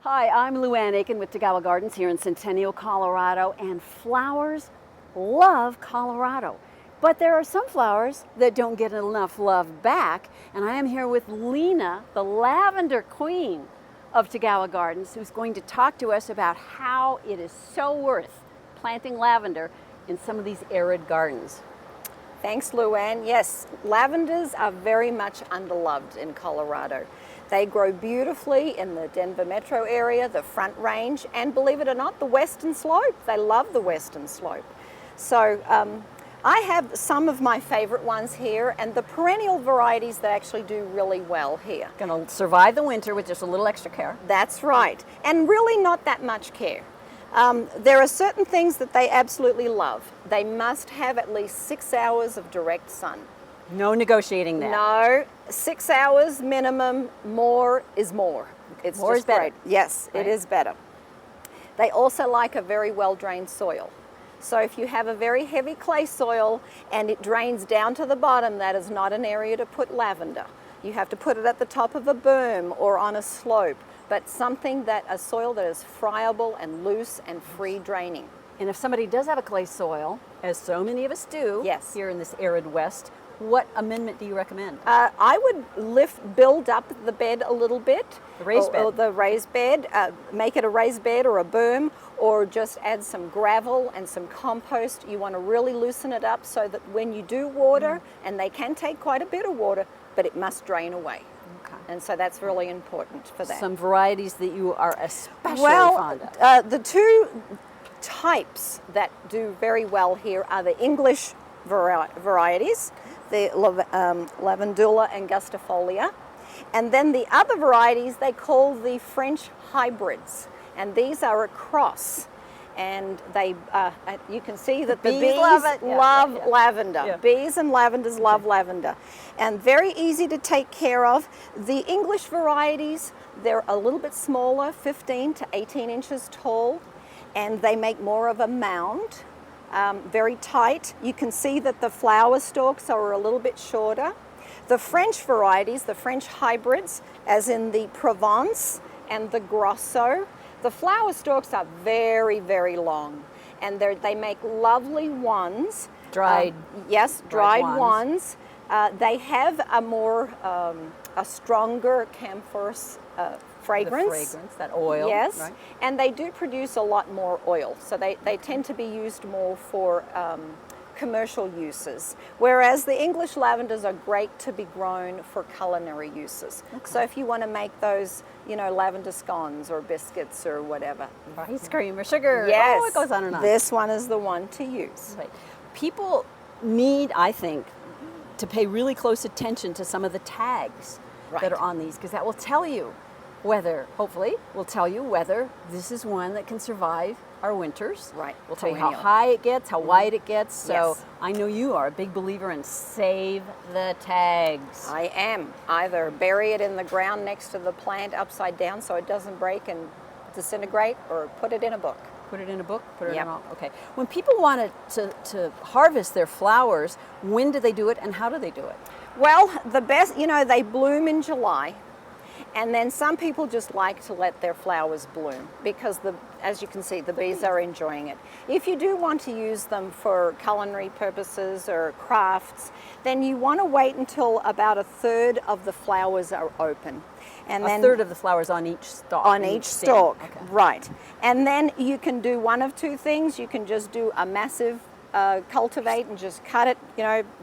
Hi, I'm Luann Aiken with Tagawa Gardens here in Centennial, Colorado, and flowers love Colorado. But there are some flowers that don't get enough love back, and I am here with Lina, the lavender queen of Tagawa Gardens, who's going to talk to us about how it is so worth planting lavender in some of these arid gardens. Thanks, Luann. Yes, lavenders are very much underloved in Colorado. They grow beautifully in the Denver metro area, the Front Range, and believe it or not, the Western Slope. They love the Western Slope. So I have some of my favorite ones here, and the perennial varieties that actually do really well here. Going to survive the winter with just a little extra care. That's right, and really not that much care. There are certain things that they absolutely love. They must have at least 6 hours of direct sun. No negotiating that. No, 6 hours minimum, more is more. It's more just is better. great. Yes, right. It is better. They also like a very well-drained soil. So if you have a very heavy clay soil and it drains down to the bottom, that is not an area to put lavender. You have to put it at the top of a berm or on a slope, but a soil that is friable and loose and free draining. And if somebody does have a clay soil, as so many of us do Yes. here in this arid West, what amendment do you recommend? I would build up the bed a little bit. The raised bed. Or the raised bed, make it a raised bed or a berm, or just add some gravel and some compost. You want to really loosen it up so that when you do water, and they can take quite a bit of water, but it must drain away. Okay. And so that's really important for that. Some varieties that you are especially fond of. The two types that do very well here are the English varieties, the Lavandula angustifolia, and then the other varieties they call the French hybrids, and these are a cross. And they, you can see that the bees love it. love lavender. Yeah. Bees and lavenders love lavender, and very easy to take care of. The English varieties, they're a little bit smaller, 15 to 18 inches tall, and they make more of a mound. Very tight. You can see that the flower stalks are a little bit shorter. The French varieties, the French hybrids, as in the Provence and the Grosso, the flower stalks are very, very long, and they make lovely wands. Dried. Yes, dried wands. They have a stronger camphor fragrance. The fragrance, that oil. Yes, right? and they do produce a lot more oil, so they tend to be used more for commercial uses, whereas the English lavenders are great to be grown for culinary uses. Okay. So if you want to make those, lavender scones or biscuits or whatever. Ice cream or sugar. Yes, Oh, it goes on and on. This one is the one to use. Right. People need, I think, to pay really close attention to some of the tags that are on these, because that will tell you hopefully, will tell you whether this is one that can survive our winters. Right. We'll tell you how high it gets, how wide it gets. So Yes. I know you are a big believer in save the tags. I am. Either bury it in the ground next to the plant upside down so it doesn't break and disintegrate, or put it in a book. Put it in a book? Put it Yep. in all. Okay. When people want to harvest their flowers, when do they do it and how do they do it? Well, the best, they bloom in July. And then some people just like to let their flowers bloom because, as you can see, the bees are enjoying it. If you do want to use them for culinary purposes or crafts, then you want to wait until about a third of the flowers are open. And A third of the flowers on each stalk. on each stalk, Okay. right. And then you can do one of two things. You can just do a massive cultivate and just cut it,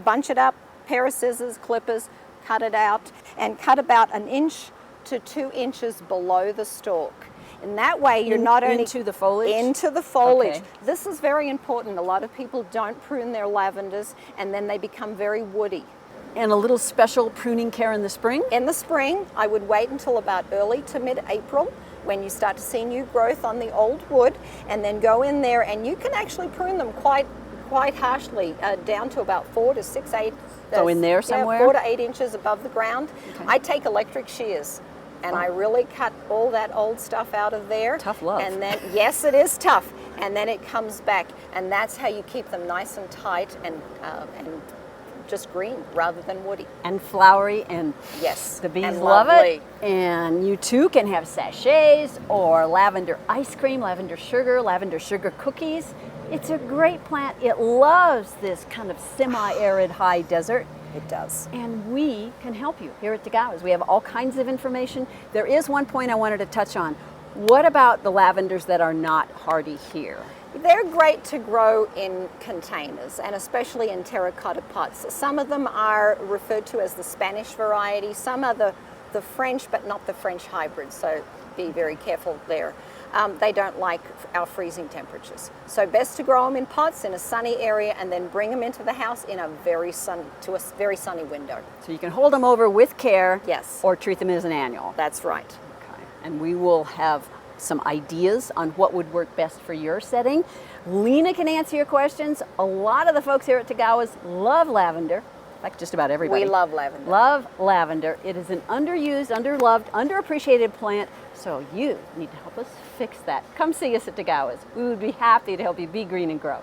bunch it up, pair of scissors, clippers, cut it out, and cut about 1 inch to 2 inches below the stalk. And that way you're not only into the foliage? Into the foliage. Okay. This is very important. A lot of people don't prune their lavenders and then they become very woody. And a little special pruning care in the spring? In the spring, I would wait until about early to mid-April when you start to see new growth on the old wood, and then go in there, and you can actually prune them quite harshly, down to about 4 to 6, 8. So in there somewhere? 4 to 8 inches above the ground. Okay. I take electric shears. And I really cut all that old stuff out of there. Tough love. And then, yes, it is tough. And then it comes back, and that's how you keep them nice and tight and just green rather than woody. And flowery, and Yes, the bees and love lovely. it. And you too can have sachets or lavender ice cream, lavender sugar cookies. It's a great plant. It loves this kind of semi-arid high desert. It does. And we can help you here at Tagawa's. We have all kinds of information. There is one point I wanted to touch on. What about the lavenders that are not hardy here? They're great to grow in containers, and especially in terracotta pots. Some of them are referred to as the Spanish variety. Some are the French, but not the French hybrid, so be very careful there. They don't like our freezing temperatures. So best to grow them in pots in a sunny area and then bring them into the house in a very sunny window. So you can hold them over with care. Yes. Or treat them as an annual. That's right. Okay. And we will have some ideas on what would work best for your setting. Lina can answer your questions. A lot of the folks here at Tagawa's love lavender. In fact, just about everybody. We love lavender. Love lavender. It is an underused, underloved, underappreciated plant, so you need to help us fix that. Come see us at Tagawa's. We would be happy to help you be green and grow.